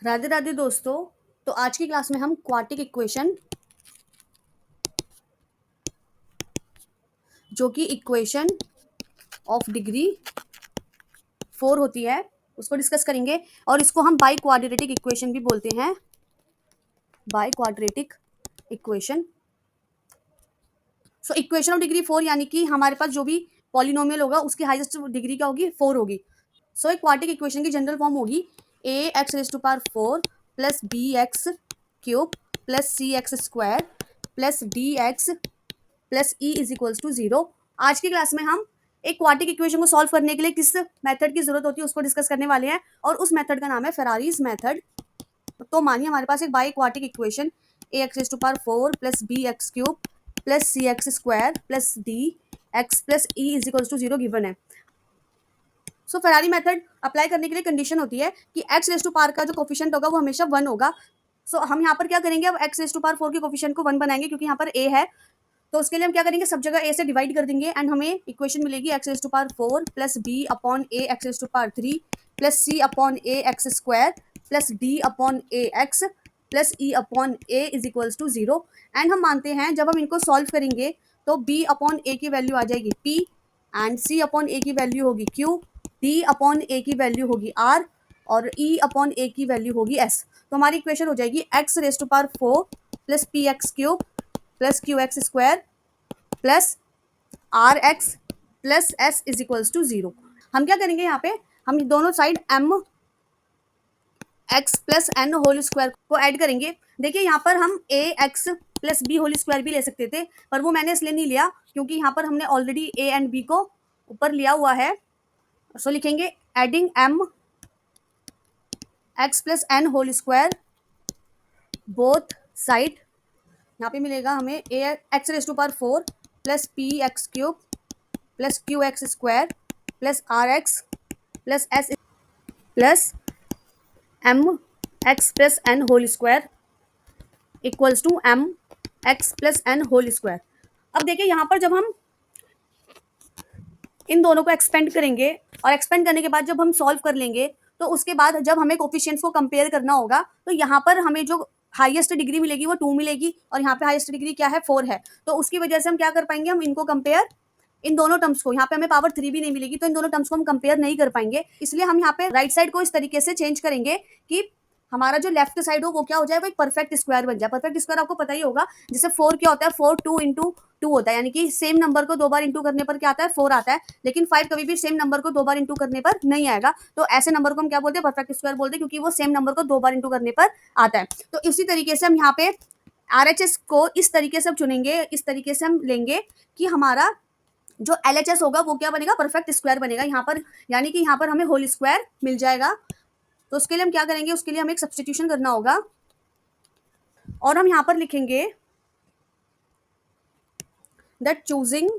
राधे राधे दोस्तों। तो आज की क्लास में हम क्वाड्रेटिक इक्वेशन, जो कि इक्वेशन ऑफ डिग्री 4 होती है, उसको डिस्कस करेंगे। और इसको हम बाई क्वाड्रेटिक इक्वेशन भी बोलते हैं। By quadratic equation. So equation of degree 4 यानी कि हमारे पास जो भी पॉलिनोमियल होगा उसकी हाईएस्ट डिग्री क्या होगी? 4 होगी। सो एक क्वाड्रेटिक इक्वेशन की जनरल फॉर्म होगी a x raise to power 4 plus b x cube plus c x square plus d x plus e is equals to 0। आज की क्लास में हम एक क्वाड्रेटिक इक्वेशन को सॉल्व करने के लिए किस मेथड की जरूरत होती है उसको डिस्कस करने वाले हैं, और उस मेथड का नाम है फेरारीज मेथड। तो मानिए हमारे पास एक bi quadratic equation a x raise to power 4 plus b x cube plus c x square plus d x plus e is equals to 0 given है। सो फेरारी मेथड अप्लाई करने के लिए condition होती है कि एक्स रेज टू पावर का जो coefficient होगा वो हमेशा 1 होगा। सो हम यहाँ पर क्या करेंगे, अब एक्स रेज टू पावर 4 के कोफिशिएंट को 1 बनाएंगे क्योंकि यहाँ पर ए है। तो उसके लिए हम क्या करेंगे, सब जगह ए से डिवाइड कर देंगे एंड हमें इक्वेशन मिलेगी x raise to power 4 plus b upon a x raise to power 3 plus c upon a x square plus d upon a x plus e upon a is equals to 0। And हम मानते हैं जब हम इनको solve करेंगे तो B upon ए की value आ जाएगी पी एंड सी अपॉन ए की वैल्यू होगी क्यू, डी अपॉन ए की वैल्यू होगी आर और ई अपॉन ए की वैल्यू होगी एस। तो हमारी इक्वेशन हो जाएगी x raise to power 4 plus p x cube plus q x square plus r x plus s is equals to 0। हम क्या करेंगे, यहाँ पे हम दोनों side m x plus n whole square को ऐड करेंगे। देखिए यहाँ पर हम a x plus b whole square भी ले सकते थे, पर वो मैंने इसलिए नहीं लिया क्योंकि यहाँ पर हमने ऑलरेडी ए एंड बी को ऊपर लिया हुआ है। सो लिखेंगे adding m x plus n whole square both side. यहाँ पे मिलेगा हमें a x raise to power 4 plus p x cube plus q x square plus r x plus s plus m x plus n whole square equals to m x plus n whole square. अब देखिए यहाँ पर जब हम इन दोनों को expand करेंगे और एक्सपेंड करने के बाद जब हम सॉल्व कर लेंगे तो उसके बाद जब हमें कोफिशिएंट्स को कंपेयर करना होगा तो यहाँ पर हमें जो हाईएस्ट डिग्री मिलेगी वो 2 मिलेगी और यहाँ पे हाईएस्ट डिग्री क्या है 4 है। तो उसकी वजह से हम क्या कर पाएंगे, हम इनको कंपेयर, इन दोनों टर्म्स को, यहाँ पे हमें पावर 3 भी नहीं मिलेगी तो इन दोनों टर्म्स को हम कंपेयर नहीं कर पाएंगे। इसलिए हम यहाँ पे राइट साइड को इस तरीके से चेंज करेंगे कि हमारा जो लेफ्ट साइड हो वो क्या हो जाए, वो एक परफेक्ट स्क्वायर बन जाए। परफेक्ट स्क्वायर आपको पता ही होगा, जैसे 4 क्या होता है, 4 2 इंटू 2 होता है, यानी कि सेम नंबर को 2 बार इंटू करने पर क्या आता है, 4 आता है। लेकिन 5 कभी भी सेम नंबर को 2 बार इंटू करने पर नहीं आएगा। तो ऐसे नंबर को हम क्या बोलते हैं, परफेक्ट स्क्वायर बोलते हैं, क्योंकि वो सेम नंबर को 2 बार इंटू करने पर आता है। तो इसी तरीके से हम यहाँ पे RHS को इस तरीके से हम चुनेंगे, इस तरीके से हम लेंगे कि हमारा जो LHS होगा वो क्या बनेगा, परफेक्ट स्क्वायर बनेगा यहाँ पर, यानी कि यहाँ पर हमें होल स्क्वायर मिल जाएगा। तो उसके लिए हम क्या करेंगे, उसके लिए हमें एक सब्स्टिट्यूशन करना होगा और हम यहाँ पर लिखेंगे that choosing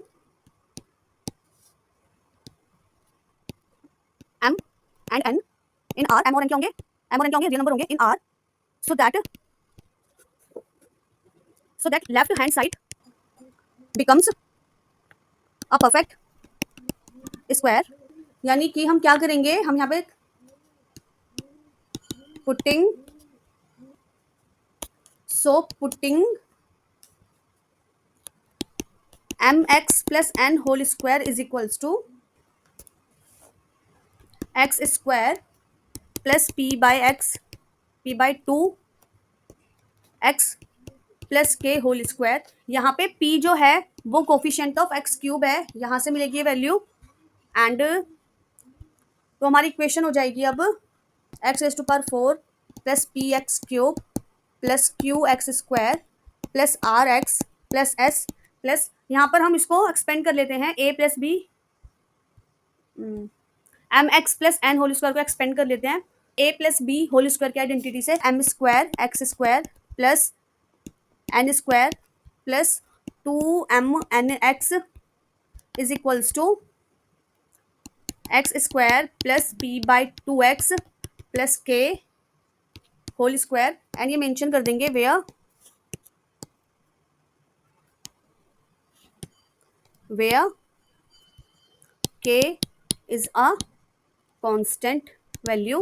m and n in r, m और n क्या होंगे, m और n क्या होंगे, रियल नंबर होंगे इन r, so that left hand side becomes a perfect square. यानी कि हम क्या करेंगे, हम यहाँ पे putting mx plus n whole square is equals to x square plus p by x, p by 2 x plus k whole square. यहाँ पे p जो है वो कोफिशिएंट ऑफ x क्यूब है, यहाँ से मिलेगी ये वैल्यू। एंड तो हमारी इक्वेशन हो जाएगी अब x raise to power 4 plus p x cube plus q x square plus r x plus s plus, यहाँ पर हम इसको एक्सपेंड कर लेते हैं a plus b, m x plus n whole square को एक्सपेंड कर लेते हैं a plus b whole square की आइडेंटिटी से, m square x square plus n square plus 2mn(x) is equals to x square plus p by 2x plus k whole square. And ये mention कर देंगे where k is a constant value.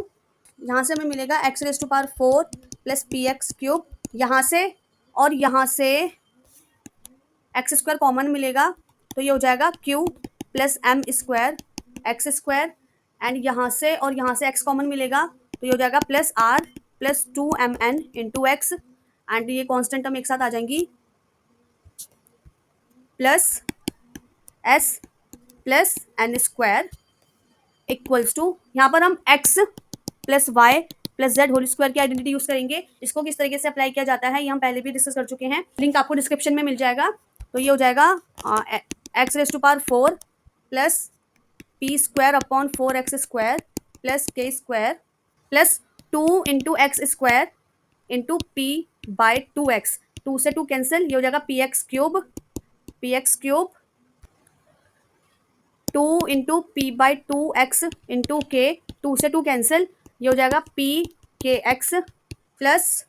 यहाँ से हमें मिलेगा x raise to power 4 plus p x cube, यहाँ से और यहाँ से एक्स स्क्वायर कॉमन मिलेगा तो ये हो जाएगा q plus m square x square, and यहाँ से और यहाँ से एक्स कॉमन मिलेगा तो ये हो जाएगा plus r plus 2mn into x, and ये कॉन्स्टेंट हम एक साथ आ जाएंगी plus s plus n square equals to, यहाँ पर हम x plus y plus z whole square की आइडेंटिटी यूज करेंगे। इसको किस तरीके से अप्लाई किया जाता है ये हम पहले भी डिस्कस कर चुके हैं, लिंक आपको डिस्क्रिप्शन में मिल जाएगा। तो ये हो जाएगा x raise to power 4 plus p square upon 4x square plus k square plus 2 into x square into p by 2x, 2 से 2 कैंसिल, ये हो जाएगा p x cube 2 into p by 2x into k, 2 से 2 cancel, ये हो जाएगा P के x plus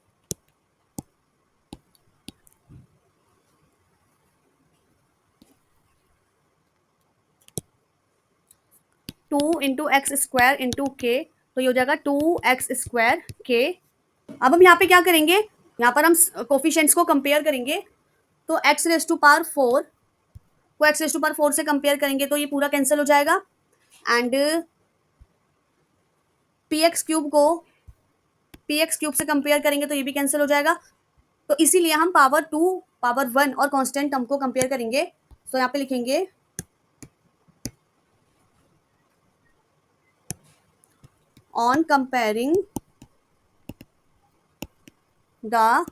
2 into x square into के, तो ये हो जाएगा 2x स्क्वायर के। अब हम यहाँ पे क्या करेंगे, यहाँ पर हम कोफिशिएंट्स को कंपेयर करेंगे, तो x रेज टू पावर 4 को x रेज टू पावर 4 से कंपेयर करेंगे तो ये पूरा कैंसिल हो जाएगा, एंड पी एक्स क्यूब को पी एक्स क्यूब से कंपेयर करेंगे तो ये भी कैंसिल हो जाएगा। तो इसीलिए हम पावर 2 पावर 1 और कांस्टेंट टर्म को कंपेयर करेंगे। तो यहाँ पे लिखेंगे on comparing the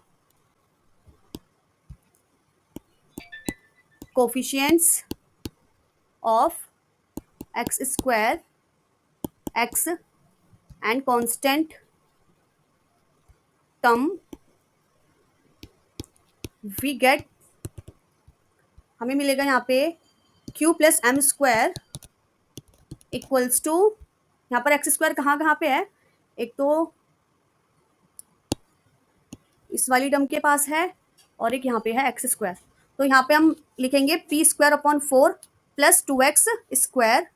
coefficients of x square x and constant term we get, हमें मिलेगा यहाँ पे q plus m square equals to, यहाँ पर एक्स स्क्वायर कहाँ कहाँ पे है, एक तो इस वाली टर्म के पास है और एक यहाँ पे है एक्स स्क्वायर। तो यहाँ पे हम लिखेंगे p square upon 4 plus 2x square,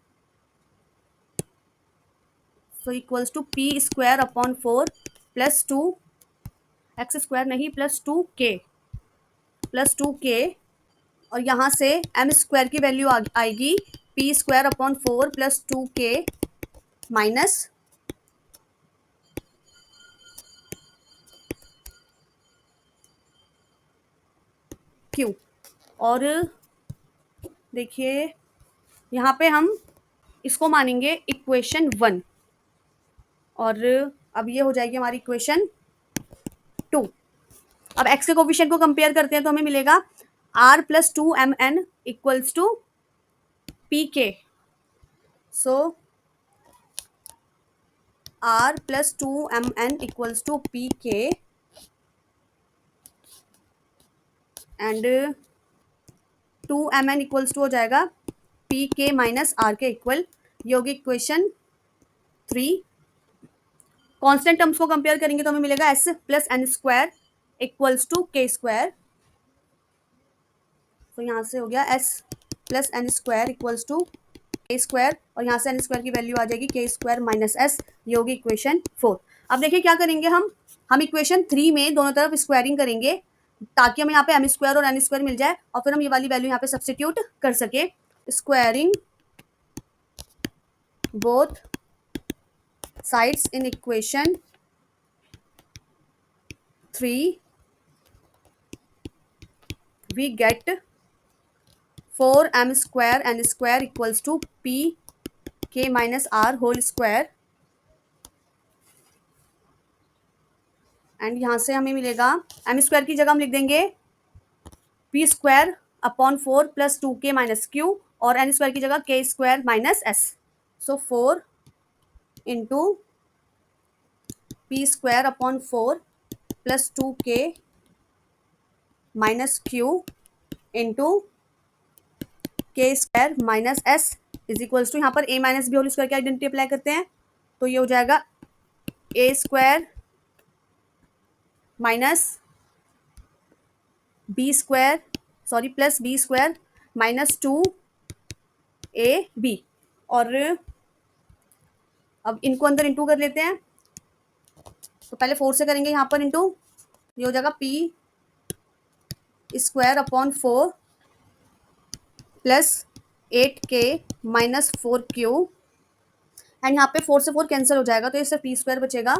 so equals to p square upon 4 plus 2 x square नहीं प्लस 2k, और यहाँ से एम स्क्वायर की वैल्यू आएगी p square upon 4 plus 2k minus q. और देखिए यहाँ पे हम इसको मानेंगे इक्वेशन 1, और अब ये हो जाएगी हमारी इक्वेशन 2। अब x के कोफिशिएंट को कंपेयर करते हैं तो हमें मिलेगा r plus 2mn equals to p k, so r plus 2mn equals to p k, and 2mn equals to हो जाएगा पी के माइनस आर के इक्वल, ये होगी इक्वेशन 3। कांस्टेंट टर्म्स को कंपेयर करेंगे तो हमें मिलेगा s plus n square equals to k square, तो यहाँ से हो गया s plus n square equals to k square, और यहाँ से एन स्क्वायर की वैल्यू आ जाएगी के स्क्वायर माइनस एस, ये होगी इक्वेशन 4। अब देखिए क्या करेंगे हम इक्वेशन 3 में दोनों तरफ स्क्वायरिंग करेंगे ताकि हमें यहाँ पे एम स्क्वायर और एन स्क्वायर मिल जाए, और फिर हम ये वाली वैल्यू यहाँ पे सब्सटीट्यूट कर सके। Squaring both sides in equation 3 we get 4m square n square equals to p k minus r whole square, and यहाँ से हमें मिलेगा एम स्क्वायर की जगह हम लिख देंगे p square upon 4 plus 2k minus q, और एन स्क्वायर की जगह k square minus s, so 4 into p square upon 4 plus 2k minus q into k square minus s is equals to, यहाँ पर a minus b whole square की identity apply करते हैं तो ये हो जाएगा a square minus b square sorry plus b square minus 2ab, और अब इनको अंदर इंटू कर लेते हैं तो पहले 4 से करेंगे यहाँ पर इंटू, ये हो जाएगा p square upon 4 plus 8k minus 4q, and यहाँ पे 4 से 4 कैंसिल हो जाएगा, तो ये सिर्फ पी स्क्वायर बचेगा,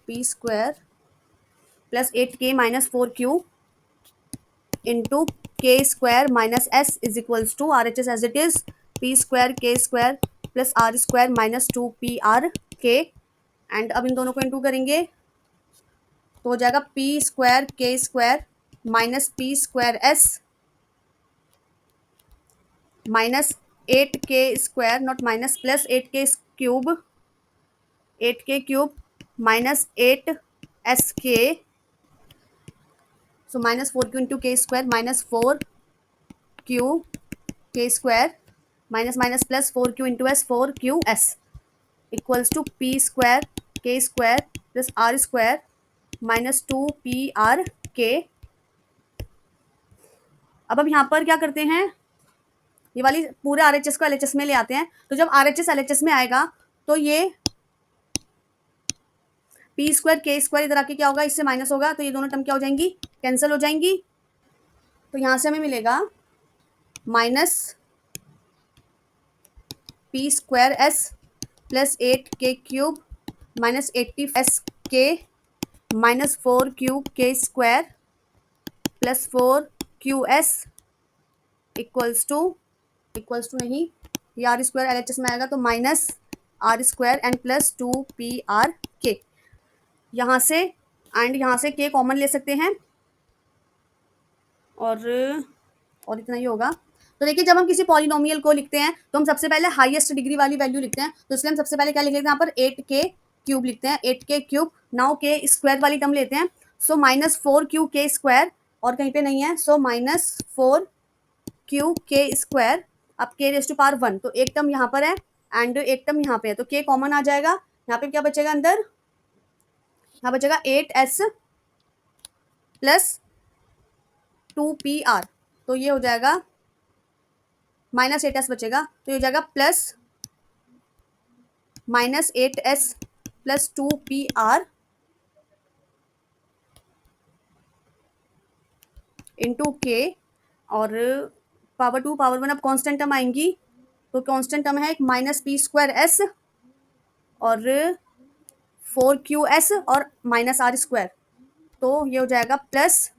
p square plus 8k minus 4q into k square minus s is equals to R H S as it is, p square k square plus r square minus 2pr k, and अब इन दोनों को into करेंगे तो हो जाएगा p square k square minus p square s minus 8k square, not minus, plus 8k cube, 8k cube minus 8sk, so minus 4q into k square minus 4q k square minus minus plus 4q into s 4qs equals to p square k square plus r square minus 2pr k। अब हम यहाँ पर क्या करते हैं, ये वाली पूरे RHS को LHS में ले आते हैं, तो जब RHS LHS में आएगा तो ये पी स्क्वायर के स्क्वायर इधर आके क्या होगा, इससे माइनस होगा, तो ये दोनों टर्म क्या हो जाएंगी, कैंसिल हो जाएंगी। तो यहाँ से हमें मिलेगा minus p square S plus 8k cube minus 80sk minus 4q k square plus 4qs equals to नहीं, ये आर स्क्वायर LHS में आएगा तो minus r square and plus 2pr k, यहाँ से एंड यहाँ से k कॉमन ले सकते हैं और इतना ही होगा। तो देखिए जब हम किसी पॉलिनोमियल को लिखते हैं तो हम सबसे पहले हाईएस्ट डिग्री वाली वैल्यू लिखते हैं, तो इसलिए हम सबसे पहले क्या लिख लेते हैं, यहाँ पर 8k क्यूब लिखते हैं, 8k cube, now k square वाली टर्म लेते हैं, सो माइनस 4q के स्क्वायर, और कहीं पे नहीं है, सो माइनस 4q के स्क्वायर, अब k रेज़ टू पावर 1, तो एक टर्म यहाँ पर है एंड एक टर्म यहाँ पे है, तो k कॉमन आ जाएगा, यहाँ पे क्या बचेगा अंदर, यहाँ बचेगा 8s प्लस 2pr, तो ये हो जाएगा माइनस 8s बचेगा, तो ये हो जाएगा plus minus 8s plus 2pr into के, और पावर 2 पावर 1 अब कांस्टेंट टर्म आएंगी, तो कांस्टेंट टर्म है एक माइनस पी स्क्वायर एस और 4qs और माइनस आर स्क्वायर, तो ये हो जाएगा plus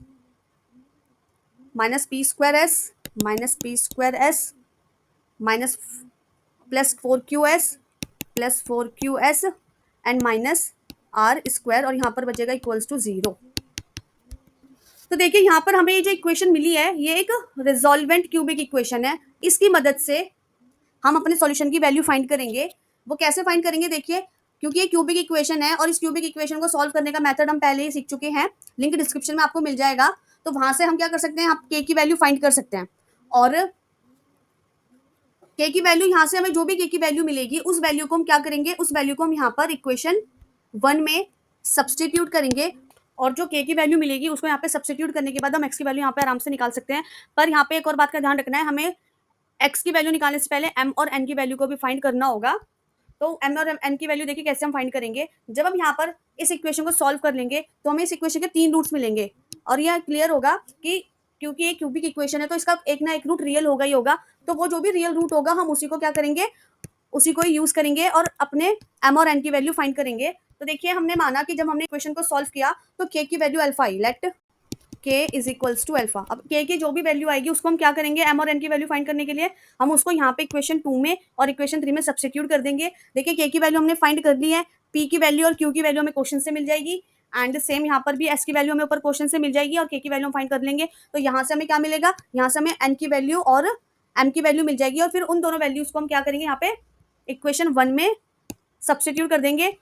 minus p square s minus plus 4qs and minus r square, और यहाँ पर बचेगा इक्वल्स टू 0। तो देखिए यहाँ पर हमें ये जो इक्वेशन मिली है ये एक रिजॉल्वेंट क्यूबिक इक्वेशन है, इसकी मदद से हम अपने सॉल्यूशन की वैल्यू फाइंड करेंगे। वो कैसे फाइंड करेंगे, देखिए क्योंकि ये क्यूबिक इक्वेशन है और इस क्यूबिक इक्वेशन को सॉल्व करने का मेथड हम पहले ही सीख चुके हैं, लिंक डिस्क्रिप्शन में आपको मिल जाएगा, तो वहां से हम क्या कर सकते हैं, आप के की वैल्यू फाइंड कर सकते हैं, और के की वैल्यू यहाँ से हमें जो भी के की वैल्यू मिलेगी उस वैल्यू को हम क्या करेंगे, उस वैल्यू को हम यहाँ पर इक्वेशन 1 में सब्सटीट्यूट करेंगे, और जो के की वैल्यू मिलेगी उसको यहाँ पे सब्सटीट्यूट करने के बाद हम एक्स की वैल्यू यहाँ पे आराम से निकाल सकते हैं। पर यहाँ पे एक और बात का ध्यान रखना है, हमें एक्स की वैल्यू निकालने से पहले एम और एन की वैल्यू को भी फाइंड करना होगा। तो एम और एन की वैल्यू देखिए कैसे हम फाइंड करेंगे, जब हम यहाँ पर इस इक्वेशन को सॉल्व कर लेंगे तो हमें इस इक्वेशन के 3 रूट्स मिलेंगे, और यह क्लियर होगा कि क्योंकि ये क्यूबिक इक्वेशन है तो इसका एक ना एक रूट रियल होगा ही होगा, तो वो जो भी रियल रूट होगा हम उसी को क्या करेंगे, उसी को यूज करेंगे और अपने एम और एन की वैल्यू फाइंड करेंगे। तो देखिए हमने माना कि जब हमने इक्वेशन को सॉल्व किया तो के की वैल्यू अल्फा आई, लेट के इज इक्वल्स टू अल्फा। अब के की जो भी वैल्यू आएगी उसको हम क्या करेंगे, एम और एन की वैल्यू फाइंड करने के लिए हम उसको यहाँ पे इक्वेशन 2 में और इक्वेशन 3 में सब्सटीट्यूट कर देंगे। देखिए के की वैल्यू हमने फाइंड कर ली है, पी की वैल्यू और क्यू की वैल्यू हमें क्वेश्चन से मिल जाएगी, एंड सेम यहाँ पर भी एस की वैल्यू हमें ऊपर क्वेश्चन से मिल जाएगी और के की वैल्यू हम फाइंड कर लेंगे। तो यहाँ से हमें क्या मिलेगा, यहाँ से हमें एन की वैल्यू और एम की वैल्यू मिल जाएगी, और फिर उन दोनों वैल्यूज को हम क्या करेंगे, यहाँ पे इक्वेशन 1 में सब्सटीट्यूट कर देंगे।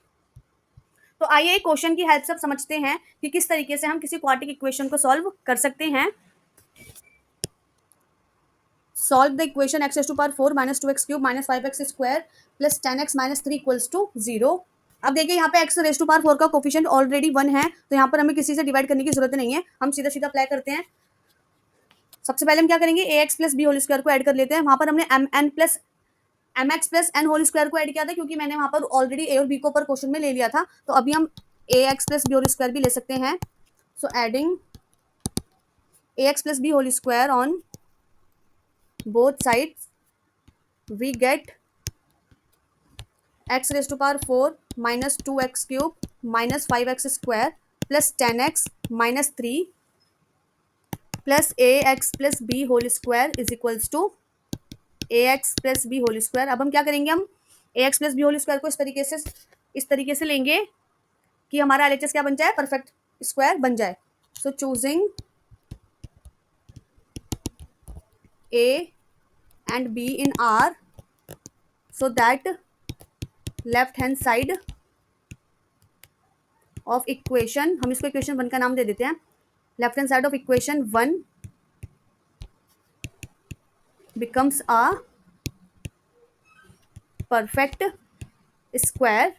तो आइए क्वेश्चन की हेल्प से समझते हैं कि किस तरीके से हम किसी क्वाड्रेटिक इक्वेशन को सॉल्व कर सकते हैं। Solve the equation x to power 4 minus 2x cube minus 5x square plus 10x minus 3 equals to 0। अब देखिए यहाँ पे x रेज टू पावर 4 का कोफिशिएंट ऑलरेडी 1 है, तो यहाँ पर हमें किसी से डिवाइड करने की जरूरत नहीं है, हम सीधा सीधा अप्लाई करते हैं। सबसे पहले हम क्या करेंगे, ax plus b whole square को ऐड कर लेते हैं, वहां पर हमने m n plus m x plus n whole square को ऐड किया था क्योंकि मैंने वहां पर ऑलरेडी ए और बी को ऊपर क्वेश्चन में ले लिया था, तो अभी हम a x plus b whole square भी ले सकते हैं. So adding a x plus b whole square on both sides we get x raise to power 4 minus 2x cube minus 5x square plus 10x minus 3 plus a x plus b whole square is equals to a x plus b whole square. अब हम क्या करेंगे, हम a x plus b whole square को इस तरीके से लेंगे कि हमारा एल एच एस क्या बन जाए, परफेक्ट स्क्वायर बन जाए. So choosing a and b in R so that left hand side of equation, हम इसको इक्वेशन 1 का नाम दे देते हैं. Left hand side of equation 1 becomes a perfect square.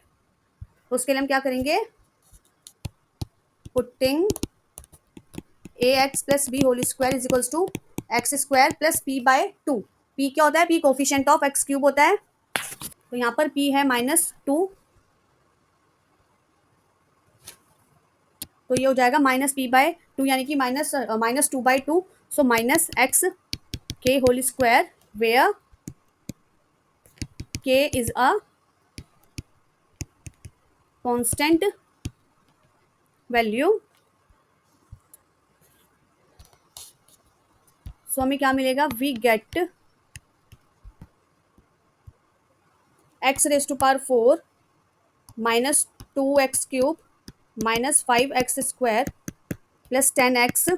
उसके लिए हम क्या करेंगे, putting a x plus b whole square is equals to x square plus p by 2. P क्या होता है, p coefficient of x cube होता है, तो यहाँ पर पी है -2, तो ये हो जाएगा -p/2 यानी कि -2/2. So minus x k whole square where k is a constant value. So हमें क्या मिलेगा, we get x raise to power 4 minus 2x cube minus 5x square plus 10x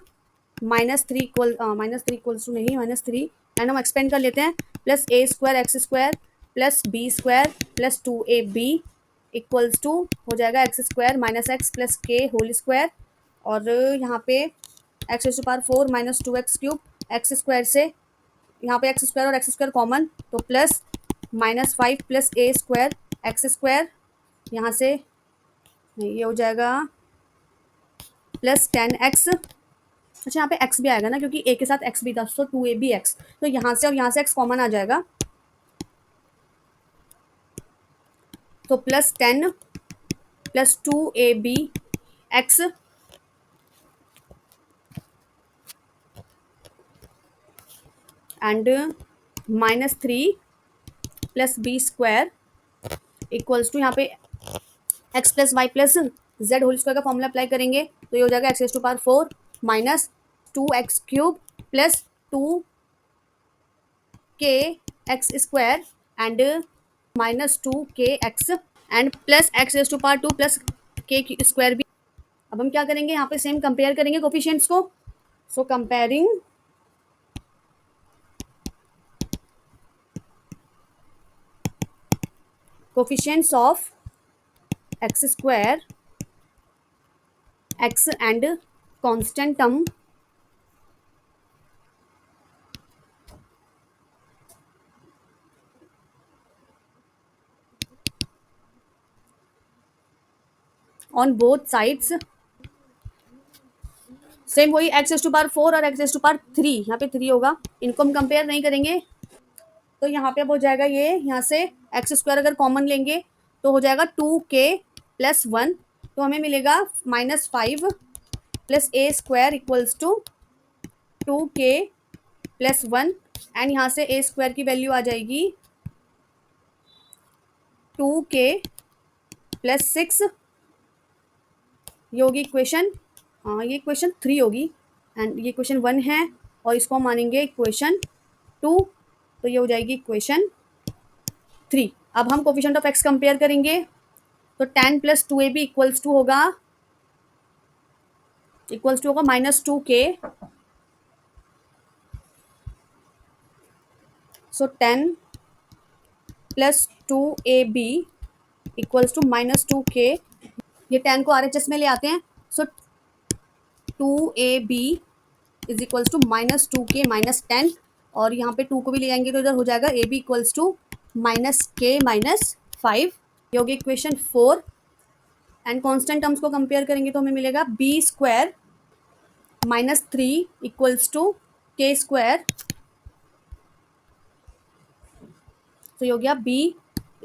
-3 equals to नहीं -3, एंड हम expand कर लेते हैं, plus a square x square plus b square plus 2ab equals to हो जाएगा x square minus x plus k whole square. और यहाँ पे x raise to power 4 minus 2x cube, x square से यहाँ पे एक्स स्क्वायर और x square common, तो plus -5 plus a square x square, यहाँ से ये हो जाएगा प्लस 10x. अच्छा यहाँ पे x भी आएगा ना, क्योंकि a के साथ x भी था, तो 2ab x, तो यहाँ से और यहाँ से x कॉमन आ जाएगा, तो plus 10 plus 2ab x and -3 plus b square equals to, यहाँ पे x plus y plus z whole square का फॉर्मूला अप्लाई करेंगे, तो ये हो जाएगा x raise to power 4 minus 2x cube plus 2k x square and -2kx and plus x raise to power 2 plus k square भी. अब हम क्या करेंगे, यहाँ पे सेम कंपेयर करेंगे कोफिशिएंट्स को. सो comparing coefficients of x square x and constant term on both sides. Same वही एक्स रेज टू पावर 4 और एक्स रेज टू पावर 3, यहाँ पे 3 होगा, इनको हम कंपेयर नहीं करेंगे. तो यहाँ पे अब हो जाएगा ये, यहाँ से एक्स स्क्वायर अगर कॉमन लेंगे तो हो जाएगा 2k प्लस 1, तो हमें मिलेगा -5 plus a square equals to 2k plus 1, and यहाँ से ए स्क्वायर की वैल्यू आ जाएगी 2k प्लस 6. ये होगी इक्वेशन, हाँ ये इक्वेशन 3 होगी, एंड ये इक्वेशन 1 है, और इसको हम मानेंगे इक्वेशन 2, तो ये हो जाएगी इक्वेशन 3. अब हम कोफिशिएंट ऑफ एक्स कंपेयर करेंगे, तो 10 प्लस 2ab इक्वल्स टू होगा -2k. So 10 plus 2ab equals to -2k. ये 10 को RHS में ले आते हैं, so 2ab is equals to -2k minus 10, और यहाँ पे 2 को भी ले जाएंगे तो इधर हो जाएगा ab equals to -k minus 5. ये होगी इक्वेशन 4, एंड कांस्टेंट टर्म्स को कंपेयर करेंगे तो हमें मिलेगा b square -3 equals to k square तो ये हो गया b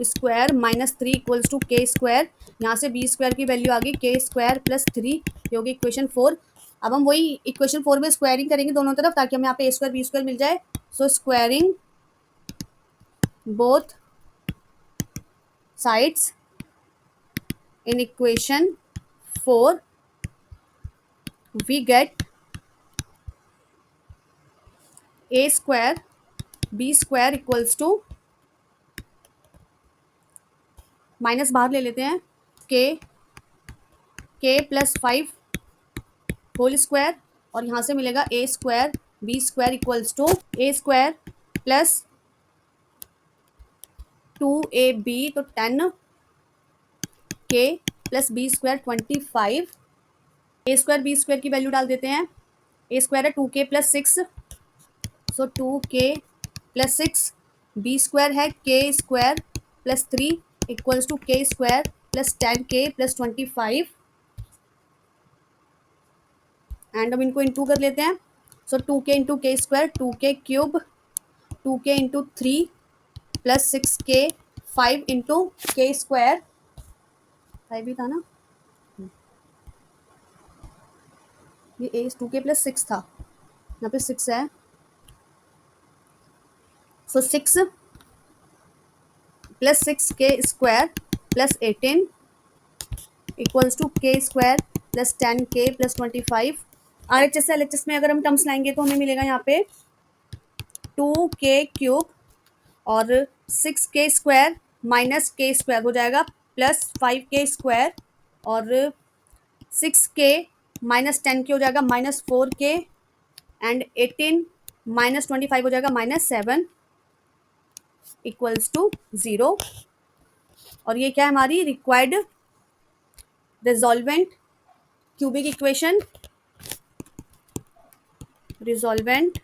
square minus 3 equals to k square. यहाँ से बी स्क्वायर की वैल्यू आ गई के स्क्वायर प्लस 3, ये होगी इक्वेशन 4। अब हम वही इक्वेशन 4 में स्क्वायरिंग करेंगे दोनों तरफ ताकि हमें यहाँ पे ए स्क्वायर बी स्क्वायर मिल जाए। So squaring both sides in equation 4 we get a square b square equals to, minus बाहर ले लेते हैं, के प्लस 5 होल स्क्वायर, और यहाँ से मिलेगा a square b square equals to a square plus 2ab, तो 10 के plus b square 25। A square b square की वैल्यू डाल देते हैं। ए स्क्वायर है 2k plus 6, so 2k plus 6, b square है k square plus 3 equals to k square plus 10k plus 25, and हम इनको इंटू कर लेते हैं। So 2k into k square 2k cube, 2k into 3 plus 6k, 5 into k square, 5 भी था ना, ये ए 2k प्लस 6 था, यहाँ पे 6 है। So 6 plus 6k square plus 18 equals to k square plus 10k plus 25। RHS से LHS में अगर हम टर्म्स लाएंगे तो हमें मिलेगा यहाँ पे 2k क्यूब और 6k स्क्वायर माइनस के स्क्वायर हो जाएगा प्लस 5k स्क्वायर और 6k माइनस 10k हो जाएगा माइनस 4k एंड 18 माइनस 25 हो जाएगा माइनस 7 इक्वल्स टू 0। और ये क्या है हमारी required resolvent cubic equation, resolvent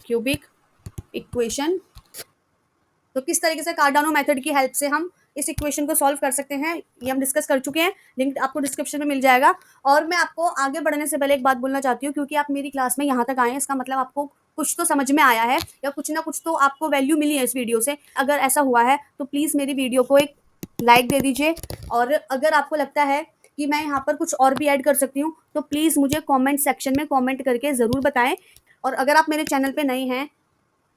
cubic equation. तो किस तरीके से कार्डानो मेथड की हेल्प से हम इस इक्वेशन को सॉल्व कर सकते हैं ये हम डिस्कस कर चुके हैं, लिंक आपको डिस्क्रिप्शन में मिल जाएगा। और मैं आपको आगे बढ़ने से पहले एक बात बोलना चाहती हूँ, क्योंकि आप मेरी क्लास में यहाँ तक आए हैं इसका मतलब आपको कुछ तो समझ में आया है या कुछ ना कुछ तो आपको वैल्यू मिली है इस वीडियो से। अगर ऐसा हुआ है तो प्लीज़ मेरी वीडियो को एक लाइक दे दीजिए, और अगर आपको लगता है कि मैं यहाँ पर कुछ और भी ऐड कर सकती हूँ तो प्लीज़ मुझे कॉमेंट सेक्शन में कॉमेंट करके ज़रूर बताएं। और अगर आप मेरे चैनल पर नए हैं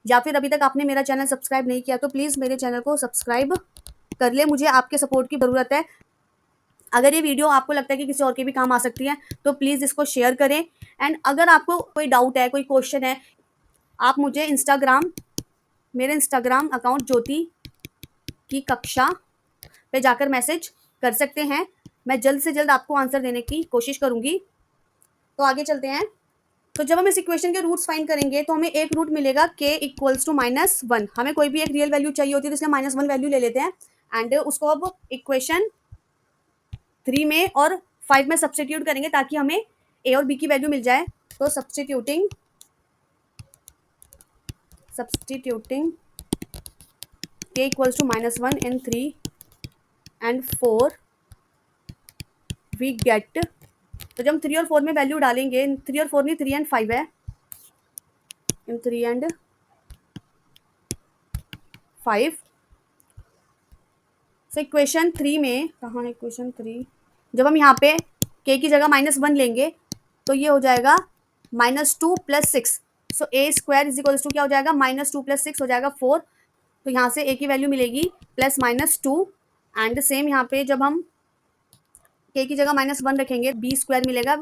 या फिर अभी तक आपने मेरा चैनल सब्सक्राइब नहीं किया तो प्लीज़ मेरे चैनल को सब्सक्राइब कर ले, मुझे आपके सपोर्ट की ज़रूरत है। अगर ये वीडियो आपको लगता है कि किसी और के भी काम आ सकती है तो प्लीज़ इसको शेयर करें। एंड अगर आपको कोई डाउट है, कोई क्वेश्चन है, आप मुझे मेरे इंस्टाग्राम अकाउंट ज्योति की कक्षा पे जाकर मैसेज कर सकते हैं। मैं जल्द से जल्द आपको आंसर देने की कोशिश करूँगी। तो आगे चलते हैं। तो जब हम इस इक्वेशन के रूट्स फाइंड करेंगे तो हमें एक रूट मिलेगा k इक्वल्स टू -1। हमें कोई भी एक रियल वैल्यू चाहिए होती है तो इसलिए -1 वैल्यू ले लेते हैं एंड उसको अब इक्वेशन 3 में और 5 में सब्सटीट्यूट करेंगे ताकि हमें a और b की वैल्यू मिल जाए। तो substituting k equals to -1 in 3 and 4 we get, तो जब हम 3 और 4 में वैल्यू डालेंगे, 3 और 4 नहीं 3 एंड 5 है, इन 3 एंड 5। सो इक्वेशन 3 में, कहाँ है इक्वेशन 3, जब हम यहाँ पे k की जगह -1 लेंगे तो ये हो जाएगा -2 plus 6। So a square is equals to क्या हो जाएगा, -2 प्लस 6 हो जाएगा 4। तो यहाँ से a की वैल्यू मिलेगी +-2 एंड सेम यहाँ पे जब हम k की जगह -1 रखेंगे b स्क्वायर मिलेगा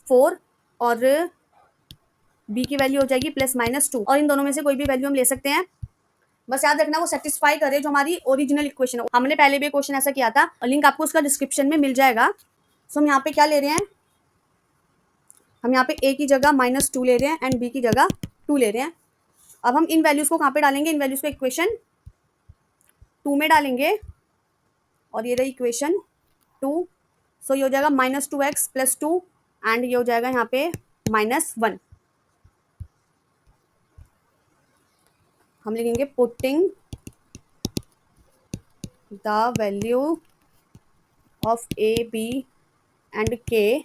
4 और b की वैल्यू हो जाएगी +-2, और इन दोनों में से कोई भी वैल्यू हम ले सकते हैं। बस याद रखना वो सेटिस्फाई करे जो हमारी ओरिजिनल इक्वेशन है। हमने पहले भी क्वेश्चन ऐसा किया था और लिंक आपको उसका डिस्क्रिप्शन में मिल जाएगा। सो हम यहाँ पे क्या ले रहे हैं, हम यहाँ पे a की जगह -2 ले रहे हैं एंड b की जगह 2 ले रहे हैं। अब हम इन वैल्यूज़ को कहाँ पे डालेंगे, इन वैल्यूज़ को इक्वेशन 2 में डालेंगे और ये रही इक्वेशन 2। सो ये हो जाएगा -2x + 2 एंड ये हो जाएगा यहाँ पे -1। हम लिखेंगे putting the value of a b and k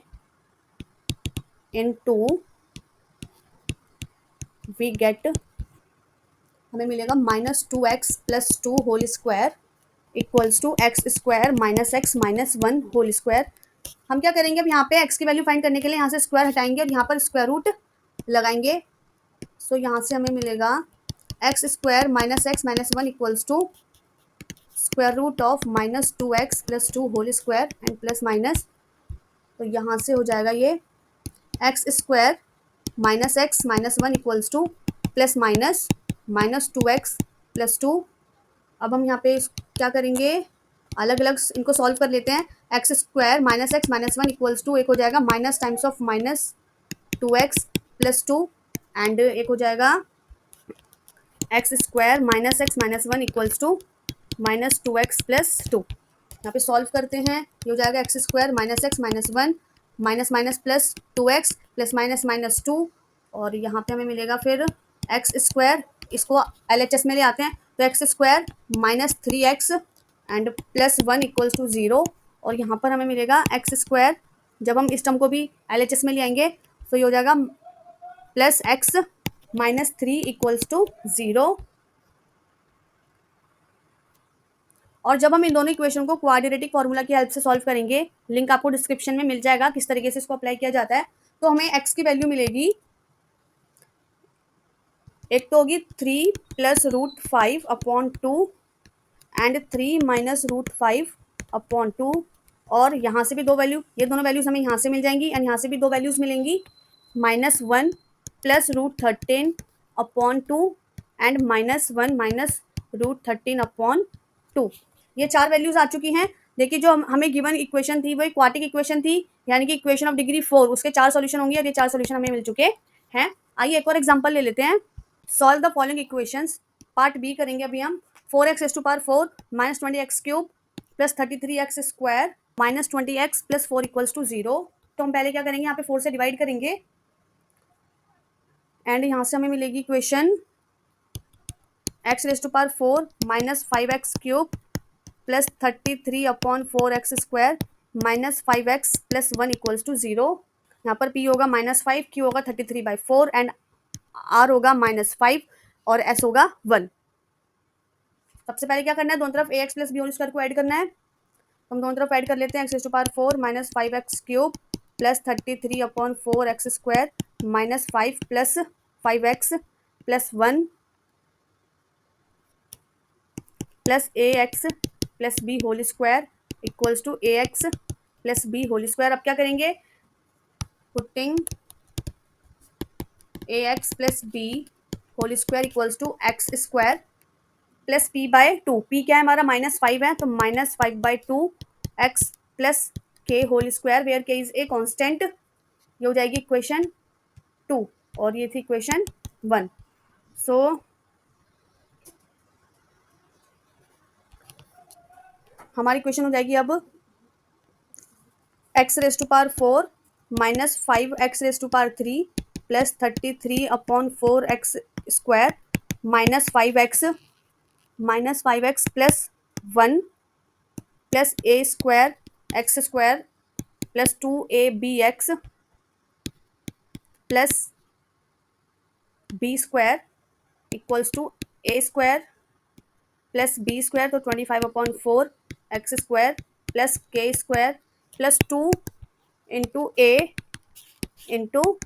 in 2 we get हमें मिलेगा -2x + 2 whole square equals to x square -x -1 whole square. हम क्या करेंगे, अब यहाँ पे x की वैल्यू फाइंड करने के लिए यहाँ से स्क्वायर हटाएंगे और यहाँ पर स्क्वायर रूट लगाएंगे। सो यहाँ से हमें मिलेगा x square -x -1 equals to square root of -2x + 2 whole square and plus minus. तो यहाँ से हो जाएगा ये x square -x -1 equals to plus minus -2x + 2। अब हम यहाँ पे क्या करेंगे, अलग अलग इनको सॉल्व कर लेते हैं। X square -x -1 equals to एक हो जाएगा minus times of -2x + 2 and एक हो जाएगा x square -x -1 equals to -2x + 2। यहाँ पे सॉल्व करते हैं, ये हो जाएगा x square -x -1 minus minus plus 2x plus minus -2 और यहाँ पे हमें मिलेगा फिर एक्स स्क्वायर, इसको LHS में ले आते हैं तो x square -3x and +1 equals to 0 और यहाँ पर हमें मिलेगा एक्स स्क्वायर, जब हम इस टर्म को भी LHS में ले आएंगे तो ये हो जाएगा +x -3 इक्वल्स टू 0। और जब हम इन दोनों इक्वेशन को क्वाड्रेटिक फार्मूला की हेल्प से सॉल्व करेंगे, लिंक आपको डिस्क्रिप्शन में मिल जाएगा किस तरीके से इसको अप्लाई किया जाता है। तो हमें x की वैल्यू मिलेगी, एक तो होगी 3 + √5/2 एंड 3 - √5/2 और यहाँ से भी दो वैल्यू, ये दोनों वैल्यूज हमें यहाँ से मिल जाएंगी एंड यहाँ से भी दो वैल्यूज मिलेंगी -1 + √13/2 एंड -1 - √13/2। ये चार वैल्यूज आ चुकी हैं। देखिए जो हमें गिवन इक्वेशन थी वो एक क्वाड्रेटिक इक्वेशन थी, यानी कि इक्वेशन ऑफ डिग्री 4, उसके चार सॉल्यूशन होंगे और ये चार सॉल्यूशन हमें मिल चुके हैं। आइए एक और एग्जांपल ले लेते हैं। Solve the following equations. Part b करेंगे अभी हम। 4x⁴ -20x³ + 33x² -20x + 4 equals to 0। तो हम पहले क्या करेंगे, यहाँ पे 4 से डिवाइड करेंगे एंड यहाँ से हमें मिलेगी equation x⁴ -5x³ + 33/4x² -5x + 1 equals to 0। यहाँ पर p होगा -5, q होगा 33/4 एंड r होगा -5 और s होगा 1। सबसे पहले क्या करना है, दोनों तरफ ax + b होल स्क्वायर को ऐड करना है। तो हम दोनों तरफ ऐड कर लेते हैं। x⁴ -5x³ + 33/4x² -5 + 5x + 1 + ax + b whole square equals to ax + b whole square. अब क्या करेंगे, putting ax + b whole square equals to x² + p/2। p क्या है हमारा -5 है, तो -5/2 x + k whole square where k is a constant. ये हो जाएगी इक्वेशन 2 और ये थी इक्वेशन 1। सो हमारी इक्वेशन हो जाएगी अब x⁴ -5x⁴ + 33/4x² -5x + 1 + a² x² + 2abx + b² equals to a² + b² तो 25/4x² + k² + 2 × a ×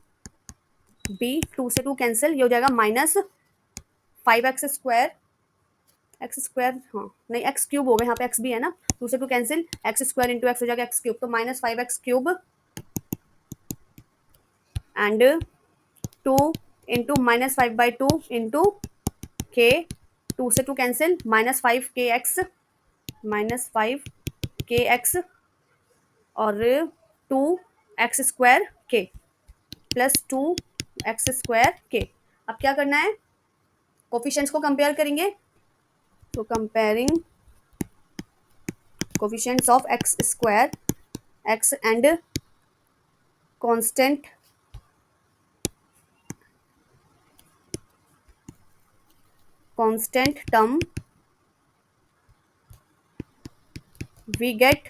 b। 2 से 2 कैंसिल, ये हो जाएगा -5x², हाँ नहीं x³ होगा, यहाँ पे x भी है ना, 2 से 2 कैंसिल, x² × x हो जाएगा x³ तो -5x³ एंड 2 × -5/2 × k, 2 से 2 कैंसिल, -5kx और 2x² k + 2x² k। अब क्या करना है, कोफिशिएंट्स को कंपेयर करेंगे। तो comparing coefficients of x² x and constant term we get,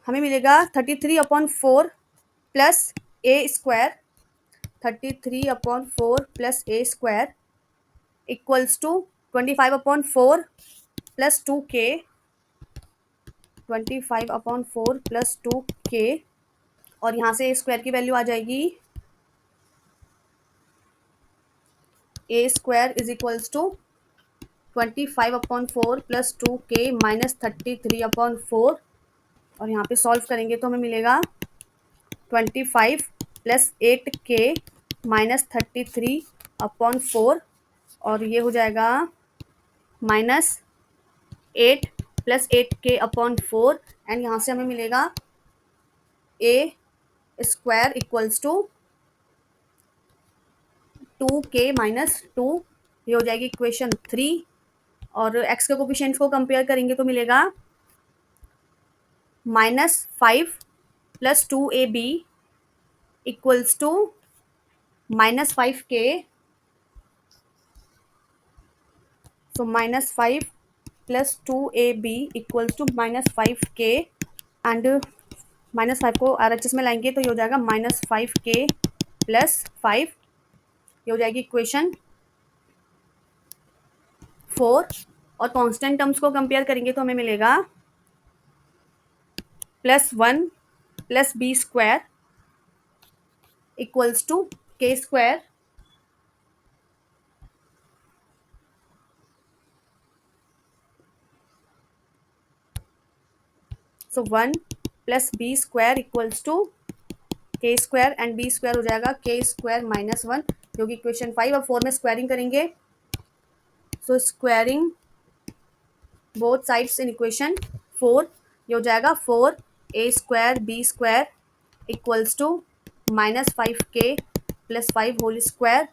हमें मिलेगा 33/4 + a² 33/4 + a² equals to 25/4 plus 2k, 25/4 plus 2k, और यहाँ से ए स्क्वायर की वैल्यू आ जाएगी a square is equals to 25/4 plus 2k minus 33/4, और यहाँ पे सॉल्व करेंगे तो हमें मिलेगा 25 प्लस 8k माइनस 33/4, और ये हो जाएगा माइनस 8 प्लस 8k/4, एंड यहाँ से हमें मिलेगा a square equals to 2k minus 2, ये हो जाएगी इक्वेशन 3, और x के कोफिशिएंट्स को कंपेयर करेंगे तो मिलेगा -5 plus 2ab equals to -5k, so -5 plus 2ab equals to -5k, and -5 को RHS में लाएंगे तो ये हो जाएगा -5k प्लस 5, ये हो जाएगी इक्वेशन 4, और कांस्टेंट टर्म्स को कंपेयर करेंगे तो हमें मिलेगा +1 plus b square equals to k square, so 1 plus b square equals to k square, and b square हो जाएगा के स्क्वायर माइनस 1, जो कि इक्वेशन 5, और 4 में स्क्वायरिंग करेंगे, so squaring both sides in equation 4, ये हो जाएगा 4 a square b square equals to -5k plus 5 whole square,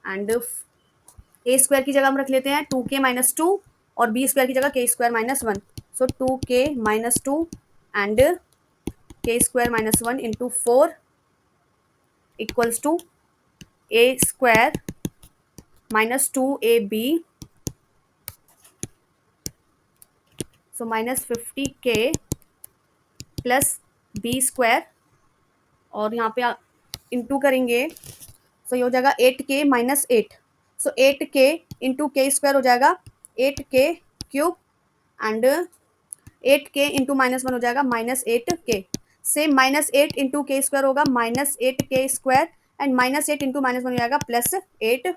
and a square की जगह हम रख लेते हैं 2k माइनस 2, और बी स्क्वायर की जगह k square minus 1, so 2k minus 2 and k square minus 1 into 4 equals to a square minus 2ab, so -50k plus b square, और यहाँ पे इंटू करेंगे सो ये हो जाएगा 8k माइनस 8, सो 8k इंटू के स्क्वायर हो जाएगा 8k cube, and 8k into -1 हो जाएगा -8k, से -8 इंटू के स्क्वायर होगा -8k स्क्वायर, एंड -8 इंटू -1 हो जाएगा +8,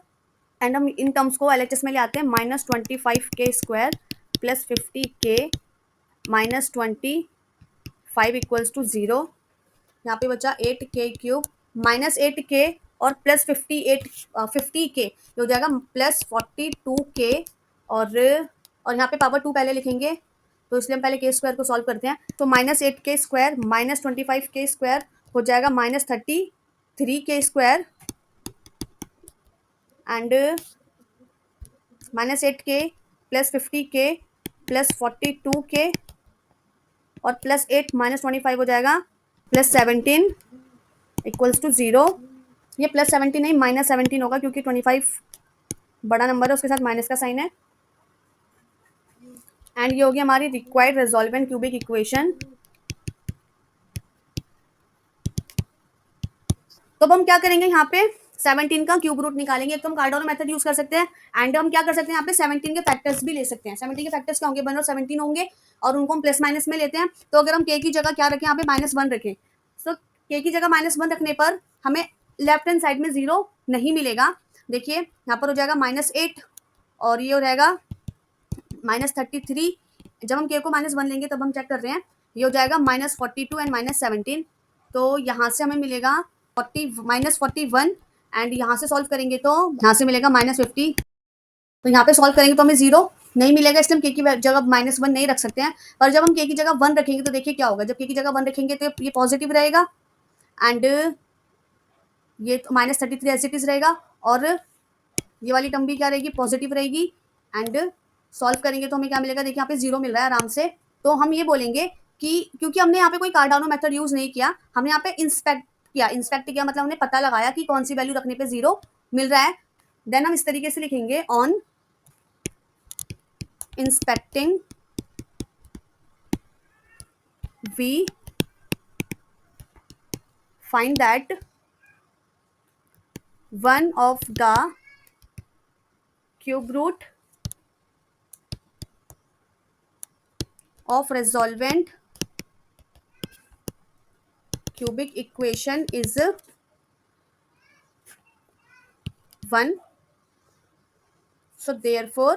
एंड हम इन टर्म्स को LHS में ले आते हैं -25k square plus 50k minus 25 equals to 0, यहाँ पे बचा 8k क्यूब माइनस 8k और प्लस 50k हो जाएगा +42k, और यहाँ पे पावर 2 पहले लिखेंगे, तो इसलिए हम पहले के स्क्वायर को सॉल्व करते हैं, तो -8k square minus 25k square हो जाएगा -33k square, and -8k plus 50k plus 42k और +8 -25 हो जाएगा +17 इक्वल्स टू 0, ये +17 नहीं -17 होगा, क्योंकि 25 बड़ा नंबर है, उसके साथ माइनस का साइन है, एंड ये होगी हमारी रिक्वायर्ड रिजॉल्वेंट क्यूबिक इक्वेशन। तो अब हम क्या करेंगे, यहाँ पे 17 का क्यूब रूट निकालेंगे, एक तो हम कार्डानो मेथड यूज कर सकते हैं, एंड हम क्या कर सकते हैं यहाँ पे 17 के फैक्टर्स भी ले सकते हैं। 17 के फैक्टर्स क्या होंगे, 1 और 17 होंगे, और उनको हम प्लस माइनस में लेते हैं, तो अगर हम के की जगह क्या रखें, यहाँ पे -1 रखें, तो के की जगह -1 रखने पर हमें लेफ्ट हैंड साइड में 0 नहीं मिलेगा, देखिए यहाँ पर हो जाएगा -8, और ये हो जाएगा -33, जब हम के को -1 लेंगे तब हम चेक कर रहे हैं, ये हो जाएगा -42 एंड -17, तो यहाँ से हमें मिलेगा -41, एंड यहाँ से सॉल्व करेंगे तो यहाँ से मिलेगा -50, तो यहाँ पे सॉल्व करेंगे तो हमें 0 नहीं मिलेगा, इसलिए हम के की जगह -1 नहीं रख सकते हैं, पर जब हम के की जगह 1 रखेंगे तो देखिए क्या होगा, जब के की जगह 1 रखेंगे तो ये पॉजिटिव रहेगा, एंड ये तो -33 एज इट इज रहेगा, और ये वाली टर्म भी क्या रहेगी, पॉजिटिव रहेगी, एंड सॉल्व करेंगे तो हमें क्या मिलेगा, देखिए यहाँ पे 0 मिल रहा है आराम से, तो हम ये बोलेंगे कि क्योंकि हमने यहाँ पे कोई कार्डानो मेथड यूज नहीं किया, हमने यहाँ पे इंस्पेक्ट किया मतलब हमने पता लगाया कि कौन सी वैल्यू रखने पे 0 मिल रहा है, देन हम इस तरीके से लिखेंगे, on inspecting we find that one of the cube root of resolvent cubic equation is 1. So therefore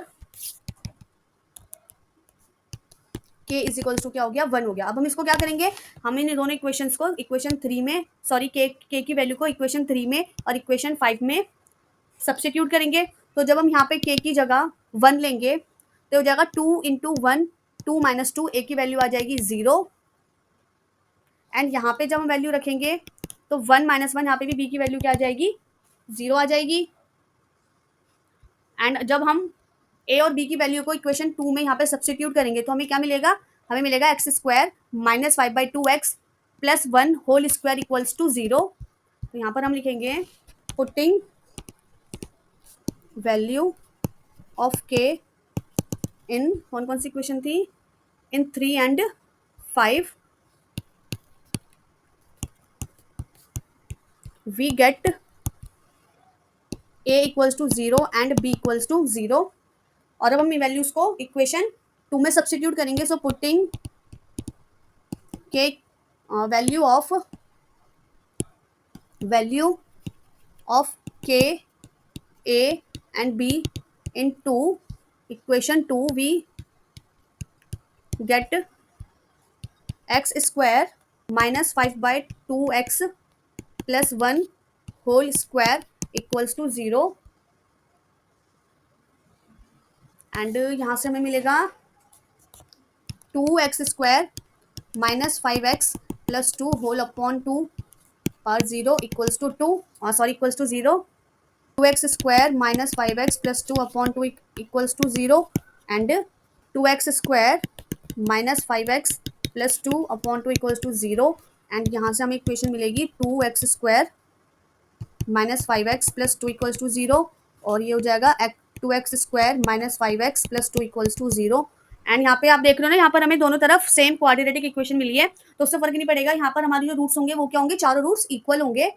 k is equals to क्या हो गया, 1 हो गया। अब हम इसको क्या करेंगे, हम इन दोनों इक्वेशंस को इक्वेशन 3 में, सॉरी के की वैल्यू को इक्वेशन 3 में और इक्वेशन 5 में सब्सटीट्यूट करेंगे। तो जब हम यहाँ पे के की जगह 1 लेंगे तो हो जाएगा 2 इंटू 1, 2 माइनस 2, ए की वैल्यू आ जाएगी 0। एंड यहाँ पे जब हम वैल्यू रखेंगे तो 1 माइनस 1, यहाँ पे भी बी की वैल्यू क्या आ जाएगी, 0 आ जाएगी। एंड जब हम ए और बी की वैल्यू को इक्वेशन 2 में यहाँ पे सब्सटीट्यूट करेंगे तो हमें क्या मिलेगा, हमें मिलेगा x square minus 5/2x plus 1 whole square equals to 0। तो यहाँ पर हम लिखेंगे पुटिंग वैल्यू ऑफ के इन, कौन कौन सी इक्वेशन थी, in 3 and 5 we get a equals to 0 and b equals to 0। और अब हम इन वैल्यूज को इक्वेशन 2 में सब्सटीट्यूट करेंगे। So putting k value of k a and b into equation 2 we get x square minus 5/2x plus 1 whole square equals to 0। And यहाँ से हमें मिलेगा 2x square minus 5x plus 2 whole upon 2 पर 0 equals to 2, sorry equals to 0। 2x square minus 5x plus 2 upon 2 equals to 0 and 2x square minus 5x plus 2 upon 2 equals to 0। And यहाँ से हमें equation मिलेगी 2x square minus 5x plus 2 equals to 0, और ये हो जाएगा 2x square minus 5x plus 2 equals to 0। And यहाँ पे आप देख रहे हो ना, यहाँ पर हमें दोनों तरफ सेम क्वाड्रेटिक इक्वेशन मिली है, तो उससे फर्क नहीं पड़ेगा। यहाँ पर हमारे जो रूट्स होंगे वो क्या होंगे, चारों रूट्स इक्वल होंगे।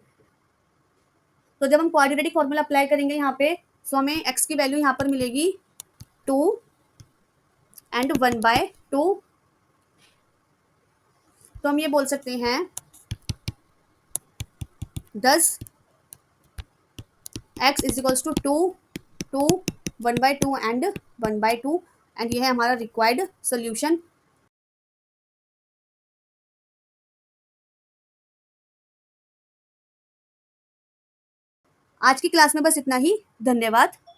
तो जब हम क्वाड्रेटिक फॉर्मूला अप्लाई करेंगे यहाँ पे, सो हमें x की वैल्यू यहाँ पर मिलेगी 2 एंड 1/2। तो हम ये बोल सकते हैं 10 x is equals to 2 1/2 and 1/2। And ये है हमारा रिक्वायर्ड सोल्यूशन। आज की क्लास में बस इतना ही, धन्यवाद।